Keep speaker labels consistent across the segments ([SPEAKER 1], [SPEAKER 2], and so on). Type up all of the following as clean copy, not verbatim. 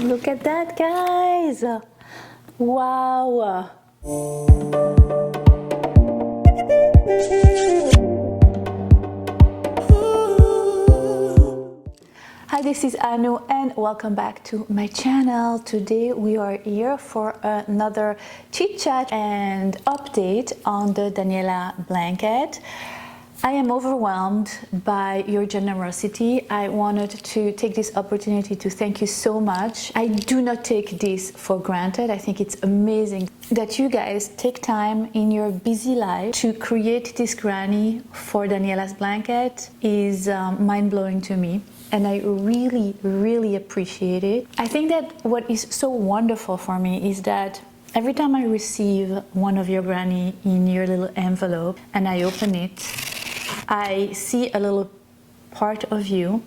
[SPEAKER 1] Look at that, guys. Wow. Hi, this is Annoo and welcome back to my channel. Today we are here for another chit chat and update on the Daniella blanket. I am overwhelmed by your generosity. I wanted to take this opportunity to thank you so much. I do not take this for granted. I think it's amazing that you guys take time in your busy life to create this granny for Daniella's blanket is mind-blowing to me. And I really appreciate it. I think that what is so wonderful for me is that every time I receive one of your granny in your little envelope and I open it, I see a little part of you.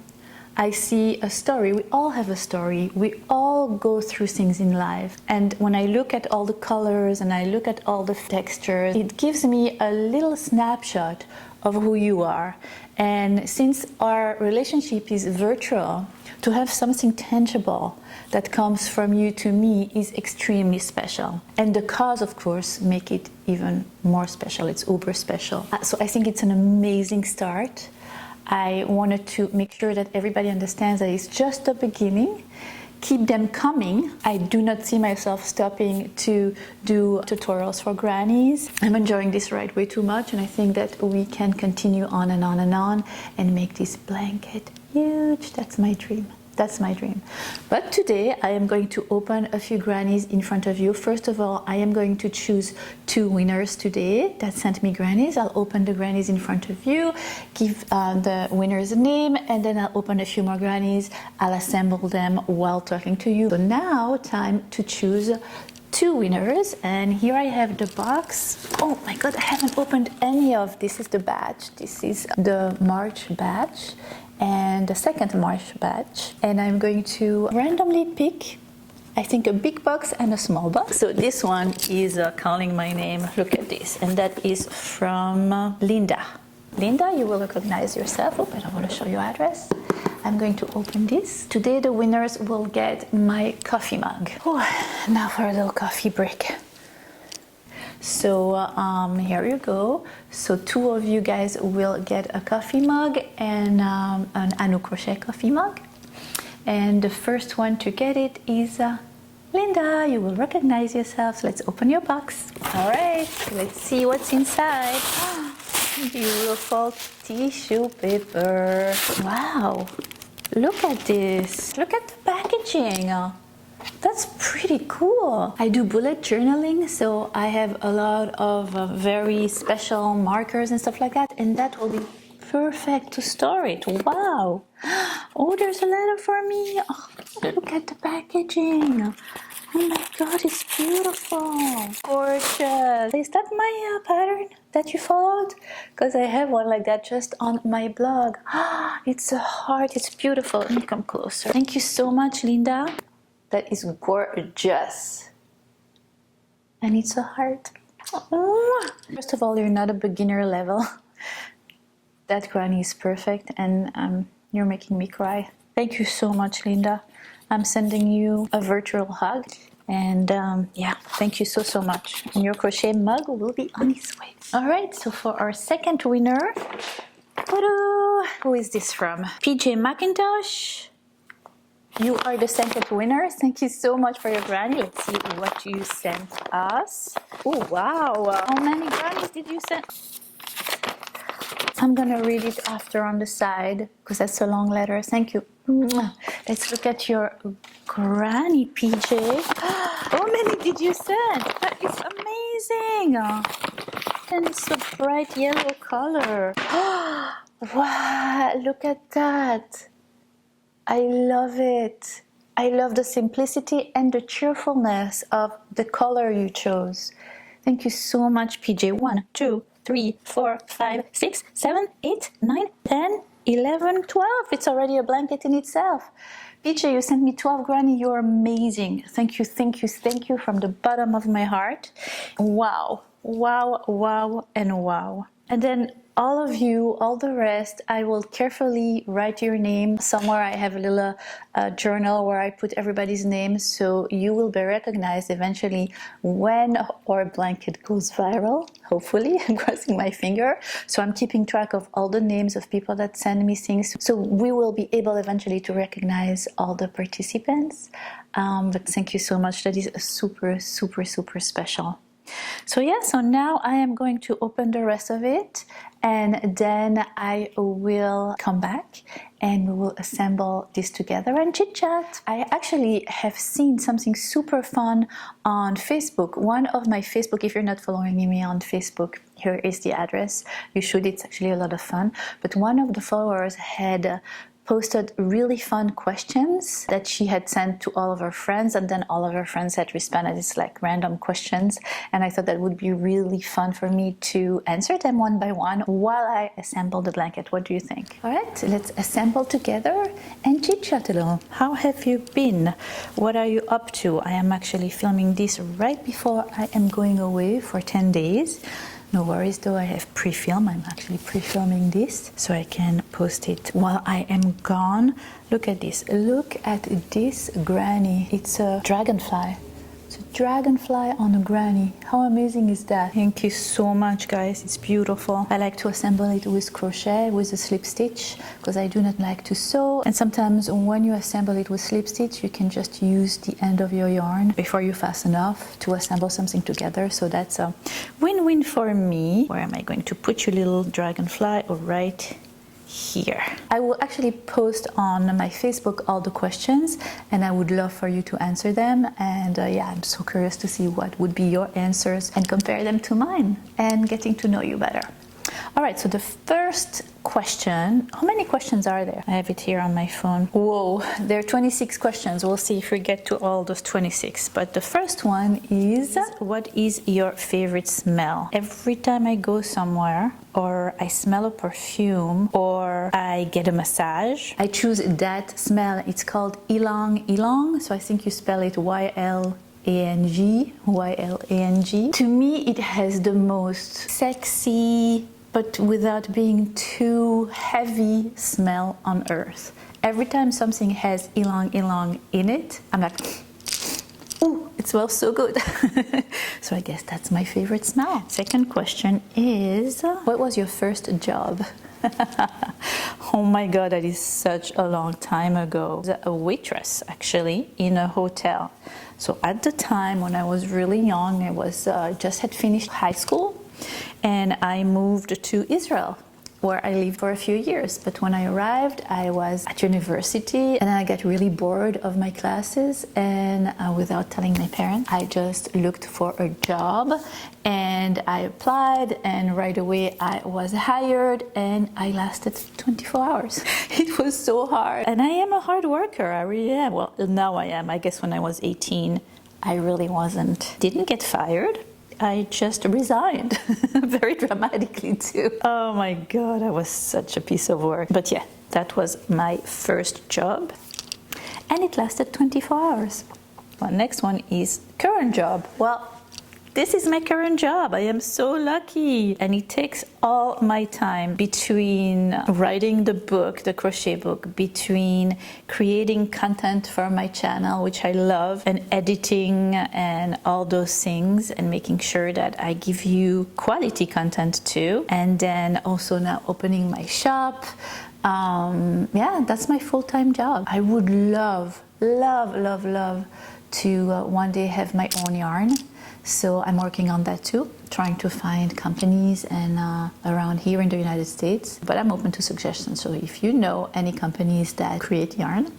[SPEAKER 1] I see a story. We all have a story. We all go through things in life. And when I look at all the colors and I look at all the textures, it gives me a little snapshot of who you are. And since our relationship is virtual, to have something tangible that comes from you to me is extremely special. And the cause, of course, make it even more special. It's uber special. So I think it's an amazing start. I wanted to make sure that everybody understands that it's just the beginning. Keep them coming. I do not see myself stopping to do tutorials for grannies. I'm enjoying this ride way too much, and I think that we can continue on and on and on and make this blanket huge. That's my dream. That's my dream. But today I am going to open a few grannies in front of you. First of all, I am going to choose 2 winners today that sent me grannies. I'll open the grannies in front of you, give the winners a name, and then I'll open a few more grannies. I'll assemble them while talking to you. So now time to choose 2 winners, and here I have the box. Oh my god, I haven't opened any of this. Is the batch. This is the March batch and the second March batch, and I'm going to randomly pick, I think, a big box and a small box. So this one is calling my name. Look at this, and that is from Linda. Linda, you will recognize yourself. Oh, I don't want to show your address. I'm going to open this. Today the winners will get my coffee mug. Oh, now for a little coffee break. So here you go. So 2 of you guys will get a coffee mug and an AnnooCrochet coffee mug. And the first one to get it is Linda. You will recognize yourself. Let's open your box. All right, let's see what's inside. Beautiful tissue paper. Wow, look at this. Look at the packaging. That's pretty cool. I do bullet journaling, so I have a lot of very special markers and stuff like that, and that will be perfect to store it. Wow. Oh, there's a letter for me. Oh, look at the packaging. Oh my god, it's beautiful. Gorgeous. Is that my pattern that you followed? Because I have one like that just on my blog. It's a heart. It's beautiful. Let me come closer. Thank you so much, Linda. That is gorgeous. And it's a heart. First of all, you're not a beginner level. That granny is perfect, and you're making me cry. Thank you so much, Linda. I'm sending you a virtual hug. And yeah, thank you so much. And your crochet mug will be on its way. All right, so for our second winner, who is this from? PJ McIntosh. You are the second winner. Thank you so much for your granny. Let's see what you sent us. Oh, wow. How many grannies did you send? I'm gonna read it after on the side because that's a long letter. Thank you. Let's look at your granny, PJ. How many did you send? That is amazing. And it's a bright yellow color. Wow, look at that. I love it. I love the simplicity and the cheerfulness of the color you chose. Thank you so much, PJ. 1, 2, 3, 4, 5, 6, 7, 8, 9, 10, 11, 12. It's already a blanket in itself. PJ, you sent me 12 granny. You're amazing. Thank you, thank you, thank you from the bottom of my heart. Wow, wow, wow, and wow. And then all of you, all the rest, I will carefully write your name. Somewhere I have a little journal where I put everybody's name, so you will be recognized eventually when our blanket goes viral, hopefully. I'm crossing my finger. So I'm keeping track of all the names of people that send me things. So we will be able eventually to recognize all the participants. But thank you so much. That is super, super, super special. So yeah, so now I am going to open the rest of it, and then I will come back and we will assemble this together and chit chat. I actually have seen something super fun on Facebook. One of my Facebook, if you're not following me on Facebook, here is the address. You should, it's actually a lot of fun. But one of the followers had posted really fun questions that she had sent to all of her friends, and then all of her friends had responded. It's like random questions, and I thought that would be really fun for me to answer them one by one while I assemble the blanket. What do you think? All right, let's assemble together and chit chat a little. How have you been? What are you up to? I am actually filming this right before I am going away for 10 days. No worries though, I have pre-film. I'm actually pre-filming this so I can post it while I am gone. Look at this. Look at this granny. It's a dragonfly. It's a dragonfly on a granny. How amazing is that? Thank you so much, guys. It's beautiful. I like to assemble it with crochet, with a slip stitch, because I do not like to sew. And sometimes when you assemble it with slip stitch, you can just use the end of your yarn before you fasten off to assemble something together. So that's a win-win for me. Where am I going to put your little dragonfly? Oh, right here. I will actually post on my Facebook all the questions, and I would love for you to answer them. And yeah, I'm so curious to see what would be your answers and compare them to mine and getting to know you better. All right, so the first question, how many questions are there? I have it here on my phone. Whoa, there are 26 questions. We'll see if we get to all those 26. But the first one is, what is your favorite smell? Every time I go somewhere, or I smell a perfume, or I get a massage, I choose that smell. It's called ylang ylang. So I think you spell it Y-L-A-N-G, Y-L-A-N-G. To me, it has the most sexy, but without being too heavy smell on earth. Every time something has ylang ylang in it, I'm like, ooh, it smells so good. So I guess that's my favorite smell. Second question is, what was your first job? Oh my God, that is such a long time ago. I was a waitress, actually, in a hotel. So at the time when I was really young, I was just had finished high school, and I moved to Israel, where I lived for a few years. But when I arrived, I was at university, and I got really bored of my classes, and without telling my parents, I just looked for a job, and I applied, and right away I was hired, and I lasted 24 hours. It was so hard. And I am a hard worker, I really am. Well, now I am. I guess when I was 18, I really wasn't. Didn't get fired. I just resigned, very dramatically too. Oh my God, I was such a piece of work. But yeah, that was my first job, and it lasted 24 hours. Well, next one is current job. Well, this is my current job. I am so lucky. And it takes all my time between writing the book, the crochet book, between creating content for my channel, which I love, and editing and all those things, and making sure that I give you quality content too. And then also now opening my shop. Yeah, that's my full-time job. I would love to one day have my own yarn. So I'm working on that too, trying to find companies and around here in the United States. But I'm open to suggestions. So if you know any companies that create yarn,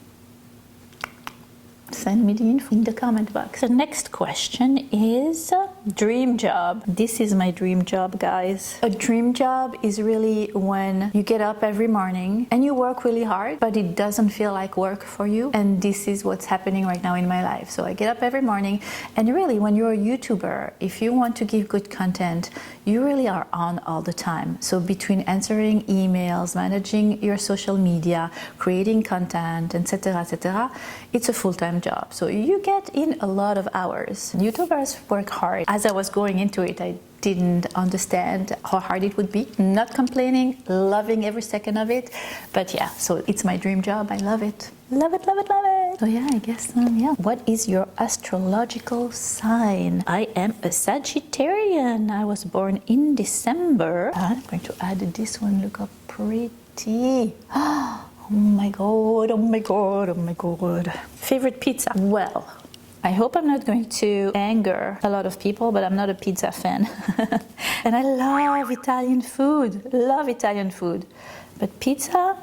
[SPEAKER 1] send me the info in the comment box. The next question is dream job. This is my dream job, guys. A dream job is really when you get up every morning and you work really hard, but it doesn't feel like work for you. And this is what's happening right now in my life. So I get up every morning, and really when you're a YouTuber, if you want to give good content, you really are on all the time. So between answering emails, managing your social media, creating content, etc., etc., it's a full-time job. So you get in a lot of hours. YouTubers work hard. As I was going into it, I didn't understand how hard it would be. Not complaining, loving every second of it. But yeah, so it's my dream job. I love it. Love it, love it, love it. So yeah, I guess, yeah. What is your astrological sign? I am a Sagittarian. I was born in December. I'm going to add this one. Look how pretty. Oh my God, oh my God, oh my God. Favorite pizza? Well, I hope I'm not going to anger a lot of people, but I'm not a pizza fan. And I love Italian food, love Italian food. But pizza,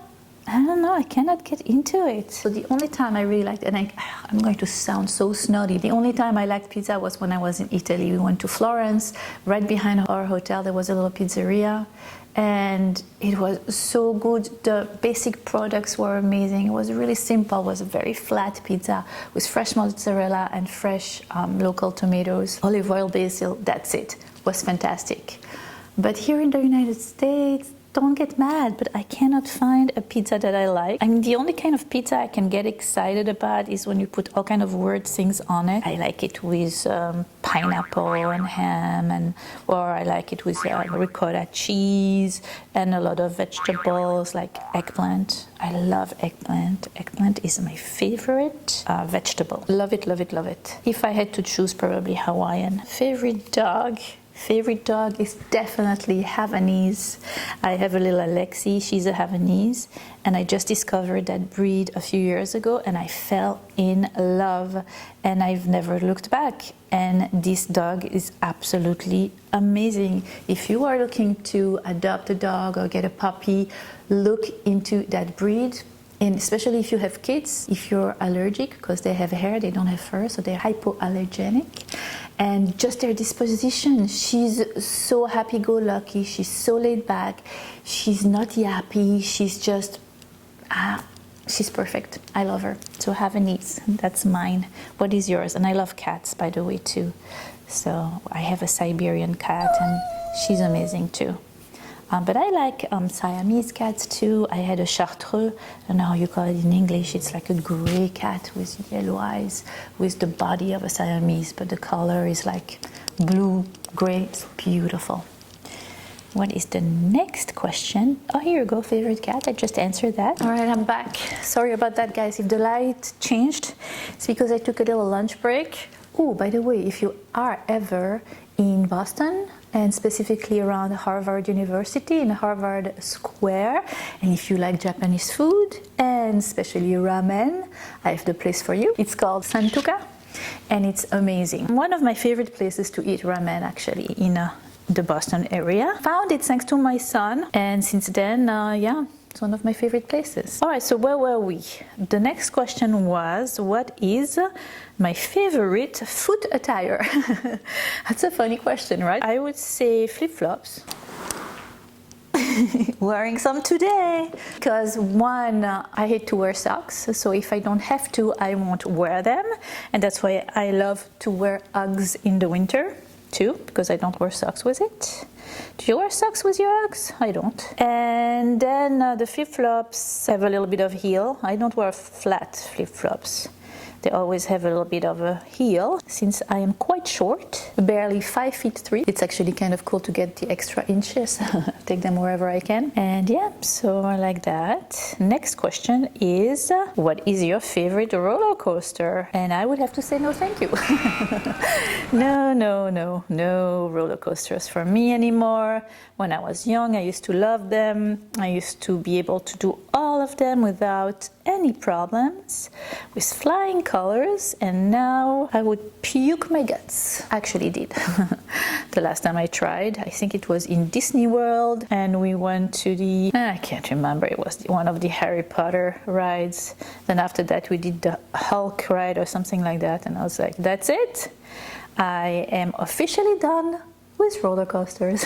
[SPEAKER 1] I don't know, I cannot get into it. So the only time I really liked, and I'm going to sound so snotty, the only time I liked pizza was when I was in Italy. We went to Florence, right behind our hotel there was a little pizzeria. And it was so good. The basic products were amazing. It was really simple. It was a very flat pizza with fresh mozzarella and fresh local tomatoes, olive oil, basil. That's it. It was fantastic. But here in the United States, don't get mad, but I cannot find a pizza that I like. I mean, the only kind of pizza I can get excited about is when you put all kind of weird things on it. I like it with pineapple and ham, or I like it with ricotta cheese and a lot of vegetables like eggplant. I love eggplant. Eggplant is my favorite vegetable. Love it, love it, love it. If I had to choose, probably Hawaiian. Favorite dog? Favorite dog is definitely Havanese. I have a little Alexi, she's a Havanese, and I just discovered that breed a few years ago and I fell in love and I've never looked back. And this dog is absolutely amazing. If you are looking to adopt a dog or get a puppy, look into that breed. And especially if you have kids, if you're allergic, because they have hair, they don't have fur, so they're hypoallergenic. And just their disposition, she's so happy-go-lucky, she's so laid back, she's not yappy, she's just, she's perfect. I love her. So Havanese, that's mine. What is yours? And I love cats, by the way, too. So I have a Siberian cat, and she's amazing, too. But I like Siamese cats too. I had a Chartreux, I don't know how you call it in English. It's like a gray cat with yellow eyes, with the body of a Siamese, but the color is like blue, gray. It's beautiful. What is the next question? Oh, here you go, favorite cat. I just answered that. All right, I'm back. Sorry about that, guys. If the light changed, it's because I took a little lunch break. Oh, by the way, if you are ever in Boston, and specifically around Harvard University in Harvard Square, and if you like Japanese food and especially ramen, I have the place for you. It's called Santuka and it's amazing. One of my favorite places to eat ramen actually in the Boston area. Found it thanks to my son, and since then, yeah, it's one of my favorite places. All right, so where were we? The next question was, what is my favorite foot attire? That's a funny question, right? I would say flip-flops. Wearing some today. Because one, I hate to wear socks, so if I don't have to, I won't wear them. And that's why I love to wear Uggs in the winter too, because I don't wear socks with it. Do you wear socks with your Uggs? I don't. And then the flip-flops have a little bit of heel. I don't wear flat flip-flops. They always have a little bit of a heel. Since I am quite short, barely 5'3", it's actually kind of cool to get the extra inches. Take them wherever I can. And yeah, so I like that. Next question is, what is your favorite roller coaster? And I would have to say no thank you. No roller coasters for me anymore. When I was young, I used to love them. I used to be able to do all of them without any problems, with flying colors, and now I would puke my guts. Actually did. The last time I tried, I think it was in Disney World, and we went to the, I can't remember, it was one of the Harry Potter rides. Then after that we did the Hulk ride or something like that, and I was like, that's it. I am officially done with roller coasters.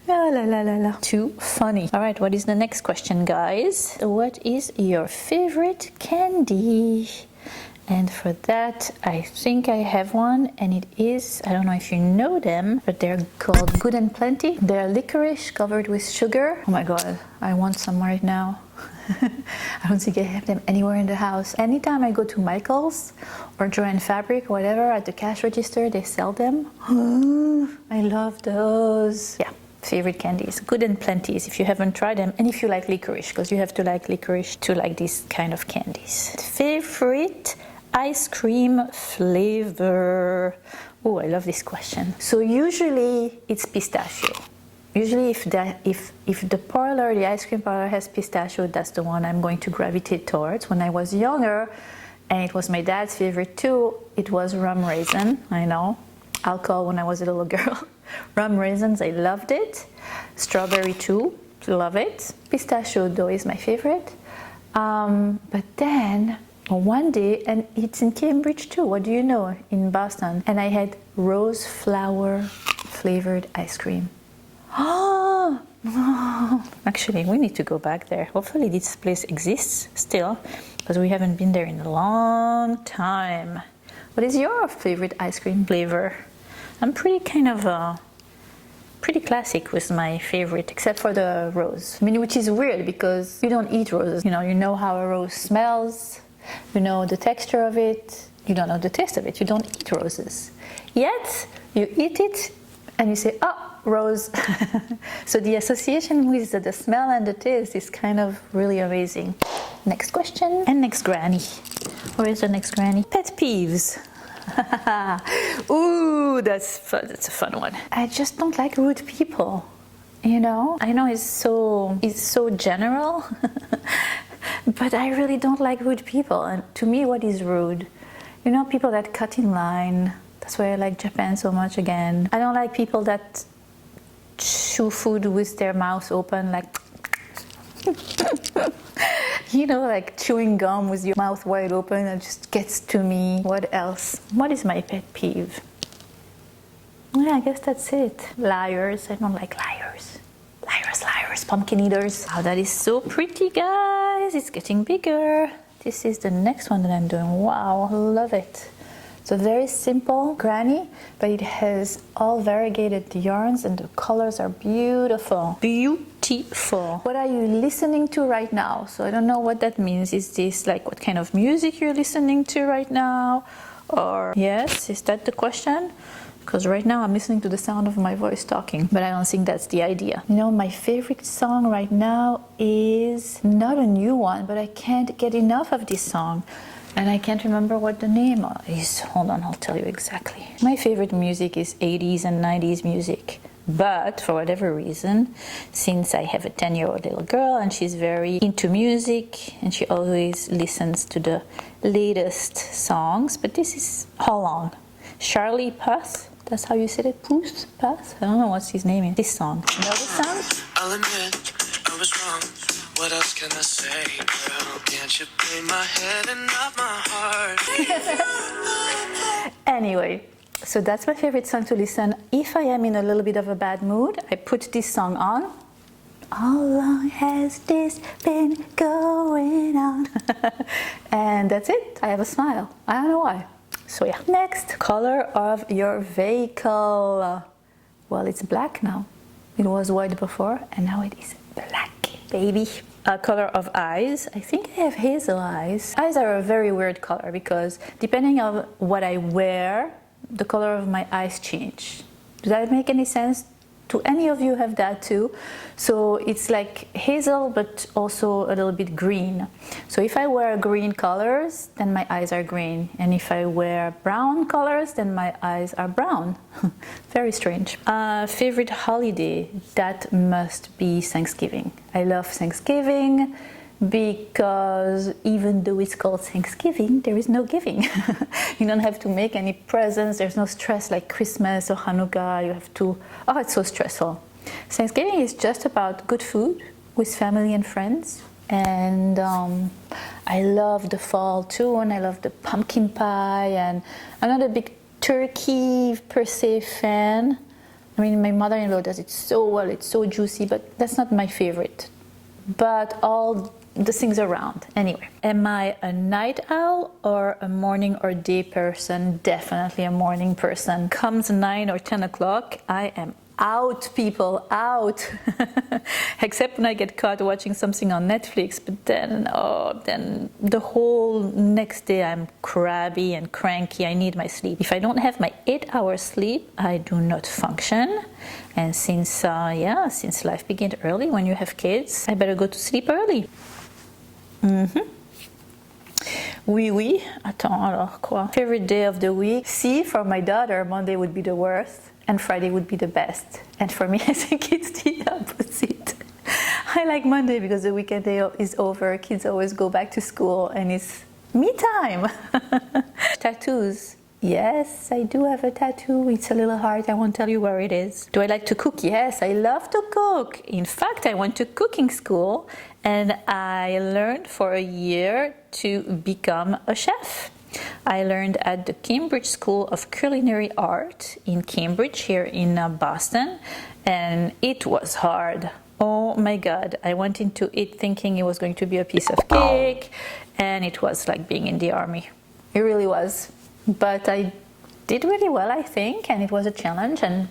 [SPEAKER 1] La la la la la. Too funny. All right, what is the next question, guys? What is your favorite candy? And for that, I think I have one, and it is, I don't know if you know them, but they're called Good and Plenty. They're licorice covered with sugar. Oh my god, I want some right now. I don't think I have them anywhere in the house. Anytime I go to Michael's or Joann Fabric or whatever, at the cash register, they sell them. I love those. Yeah, favorite candies. Good and Plenty's if you haven't tried them, and if you like licorice, because you have to like licorice to like these kind of candies. Favorite ice cream flavor. Oh, I love this question. So usually it's pistachio. Usually if the parlor, the ice cream parlor has pistachio, that's the one I'm going to gravitate towards. When I was younger, and it was my dad's favorite too, it was rum raisin. I know, alcohol when I was a little girl. Rum raisins, I loved it. Strawberry too, love it. Pistachio though is my favorite. But then one day, and it's in Cambridge too, what do you know, in Boston, and I had rose flower flavored ice cream. Oh, actually, we need to go back there. Hopefully this place exists still, because we haven't been there in a long time. What is your favorite ice cream flavor? I'm pretty classic with my favorite, except for the rose. I mean, which is weird because you don't eat roses. You know how a rose smells, you know the texture of it, you don't know the taste of it. You don't eat roses. Yet, you eat it and you say, oh, rose. So the association with the smell and the taste is kind of really amazing. Next question and next granny. Where is the next granny? Pet peeves. Ooh, that's fun. That's a fun one. I just don't like rude people. I know it's so general, but I really don't like rude people. And to me, what is rude? People that cut in line. That's why I like Japan so much again. I don't like people that chew food with their mouth open, like like chewing gum with your mouth wide open. It just gets to me. What else? What is my pet peeve? Yeah, I guess that's it. Liars. I don't like liars. Liars, pumpkin eaters. Wow, that is so pretty, guys. It's getting bigger. This is the next one that I'm doing. Wow, love it. It's a very simple granny, but it has all variegated yarns and the colors are beautiful. Beautiful. What are you listening to right now? So I don't know what that means. Is this like what kind of music you're listening to right now? Or yes, is that the question? Because right now I'm listening to the sound of my voice talking, but I don't think that's the idea. My favorite song right now is not a new one, but I can't get enough of this song. And I can't remember what the name is. Hold on, I'll tell you exactly. My favorite music is 80s and 90s music. But for whatever reason, since I have a 10-year-old little girl and she's very into music and she always listens to the latest songs, but this is, how long? Charlie Puth? That's how you said it? Puth? Puth? I don't know what's his name is. This song. You know this song?
[SPEAKER 2] I'll admit I was wrong. What else can I say, girl? Can't you play my head and not my heart?
[SPEAKER 1] Anyway, so that's my favorite song to listen. If I am in a little bit of a bad mood, I put this song on. How long has this been going on? And that's it. I have a smile. I don't know why. So yeah. Next, color of your vehicle. Well, it's black now. It was white before, and now it is black. Baby. Color of eyes. I think I have hazel eyes. Eyes are a very weird color because depending on what I wear, the color of my eyes change. Does that make any sense? Do any of you have that too? So it's like hazel, but also a little bit green. So if I wear green colors, then my eyes are green. And if I wear brown colors, then my eyes are brown. Very strange. Favorite holiday? That must be Thanksgiving. I love Thanksgiving because even though it's called Thanksgiving, there is no giving. You don't have to make any presents. There's no stress like Christmas or Hanukkah. You have to, oh, it's so stressful. Thanksgiving is just about good food with family and friends. And I love the fall too, and I love the pumpkin pie. And I'm not a big turkey per se fan. I mean, my mother-in-law does it so well. It's so juicy, but that's not my favorite. But all the things around. Anyway, am I a night owl or a morning or day person? Definitely a morning person. Comes 9 or 10 o'clock, I am out, people, out. Except when I get caught watching something on Netflix, but then then the whole next day I'm crabby and cranky. I need my sleep. If I don't have my 8 hours sleep, I do not function. And since life begins early when you have kids, I better go to sleep early. Oui. Attends, alors quoi? Favorite day of the week? See, for my daughter, Monday would be the worst and Friday would be the best. And for me, I think it's the opposite. I like Monday because the weekend day is over. Kids always go back to school and it's me time. Tattoos. Yes, I do have a tattoo. It's a little heart. I won't tell you where it is. Do I like to cook? Yes, I love to cook. In fact, I went to cooking school and I learned for a year to become a chef. I learned at the Cambridge School of Culinary Art in Cambridge, here in Boston, and it was hard. Oh my God, I went into it thinking it was going to be a piece of cake, and it was like being in the army. It really was. But I did really well, I think, and it was a challenge, and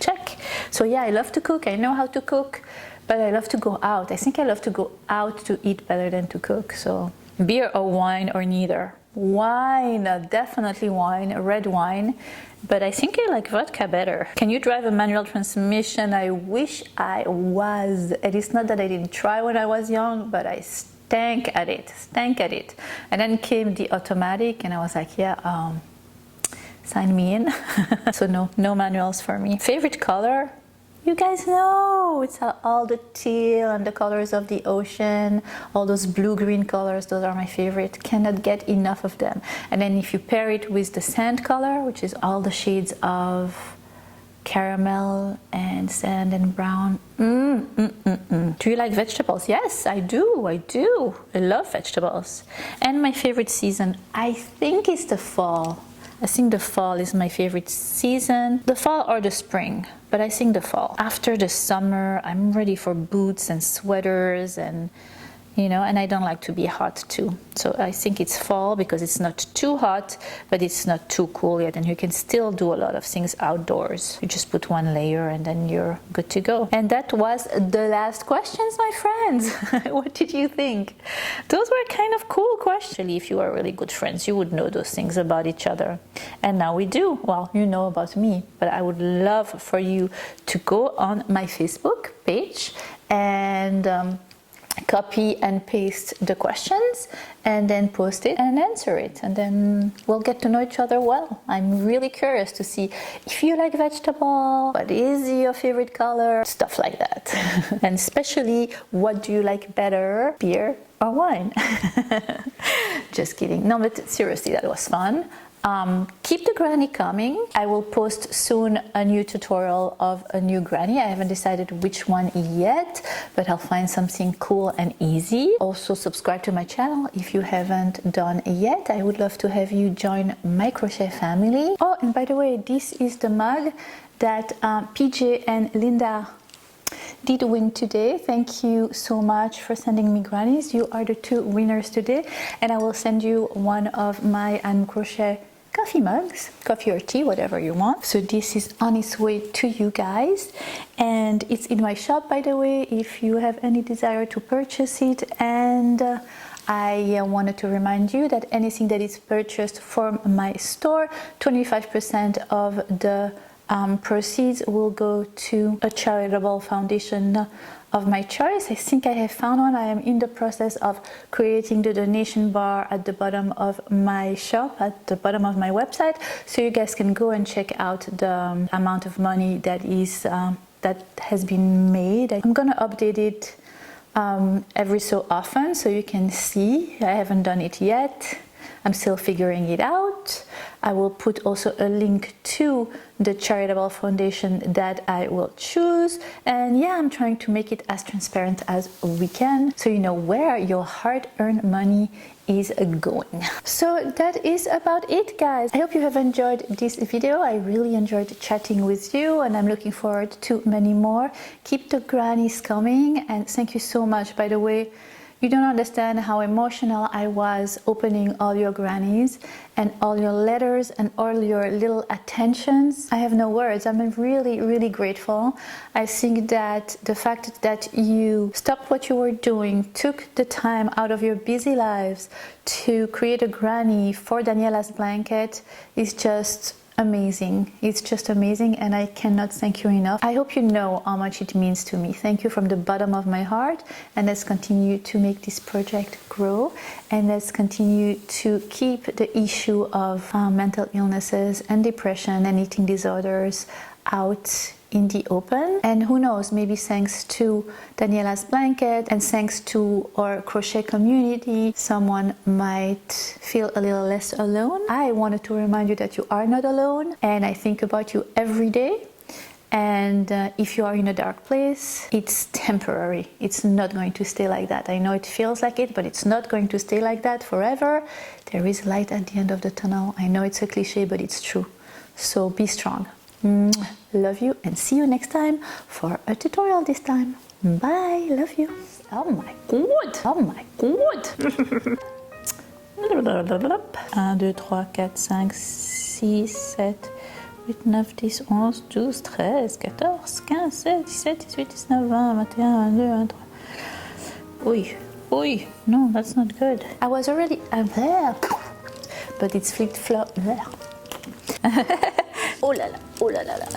[SPEAKER 1] check. So yeah, I love to cook. I know how to cook, but I love to go out. I think I love to go out to eat better than to cook. So beer or wine or neither. Wine, definitely wine, red wine. But I think I like vodka better. Can you drive a manual transmission? I wish I was. It is not that I didn't try when I was young, but I stank at it. And then came the automatic and I was like, yeah, sign me in. So no manuals for me. Favorite color? You guys know, it's all the teal and the colors of the ocean, all those blue-green colors, those are my favorite. Cannot get enough of them. And then if you pair it with the sand color, which is all the shades of caramel and sand and brown. Do you like vegetables? Yes, I do. I love vegetables. And my favorite season, I think, is the fall. I think the fall is my favorite season. The fall or the spring, but I think the fall. After the summer, I'm ready for boots and sweaters and and I don't like to be hot too. So I think it's fall because it's not too hot, but it's not too cool yet, and you can still do a lot of things outdoors. You just put one layer and then you're good to go. And that was the last questions, my friends. What did you think? Those were kind of cool questions. If you are really good friends, you would know those things about each other. And now we do. Well, you know about me, but I would love for you to go on my Facebook page and copy and paste the questions and then post it and answer it, and then we'll get to know each other well. I'm really curious to see if you like vegetable, what is your favorite color, stuff like that. And especially, what do you like better, beer or wine? Just kidding. No, but seriously, that was fun. Keep the granny coming. I will post soon a new tutorial of a new granny. I haven't decided which one yet, but I'll find something cool and easy. Also, subscribe to my channel if you haven't done yet. I would love to have you join my crochet family. Oh, and by the way, this is the mug that PJ and Linda did win today. Thank you so much for sending me grannies. You are the 2 winners today, and I will send you one of my AnnooCrochet coffee mugs, coffee or tea, whatever you want. So this is on its way to you guys, and it's in my shop, by the way, if you have any desire to purchase it. And I wanted to remind you that anything that is purchased from my store, 25% of the proceeds will go to a charitable foundation of my choice. I think I have found one. I am in the process of creating the donation bar at the bottom of my shop, at the bottom of my website, so you guys can go and check out the amount of money that is that has been made. I'm gonna update it every so often so you can see. I haven't done it yet. I'm still figuring it out. I will put also a link to the charitable foundation that I will choose. And yeah, I'm trying to make it as transparent as we can, so you know where your hard-earned money is going. So that is about it, guys. I hope you have enjoyed this video. I really enjoyed chatting with you, and I'm looking forward to many more. Keep the grannies coming, and thank you so much, by the way. You don't understand how emotional I was opening all your grannies and all your letters and all your little attentions. I have no words. I'm really, really grateful. I think that the fact that you stopped what you were doing, took the time out of your busy lives to create a granny for Daniella's blanket is just amazing. It's just amazing, and I cannot thank you enough. I hope you know how much it means to me. Thank you from the bottom of my heart, and let's continue to make this project grow, and let's continue to keep the issue of mental illnesses and depression and eating disorders out in the open. And who knows, maybe thanks to Daniella's blanket and thanks to our crochet community, someone might feel a little less alone. I wanted to remind you that you are not alone, and I think about you every day. And if you are in a dark place, it's temporary. It's not going to stay like that. I know it feels like it, but it's not going to stay like that forever. There is light at the end of the tunnel. I know it's a cliche, but it's true. So be strong. Love you, and see you next time for a tutorial this time. Bye, love you. Oh my god, oh my god. 1, 2, 3, 4, 5, 6, 7, 8, 9, 10, 11, 12, 13, 14, 15, 16, 17, 18, 19, 20, 21, 22, 23. Oy, oy, no, that's not good. I was already there, but it's flip-flop. Oh là là, oh là là là.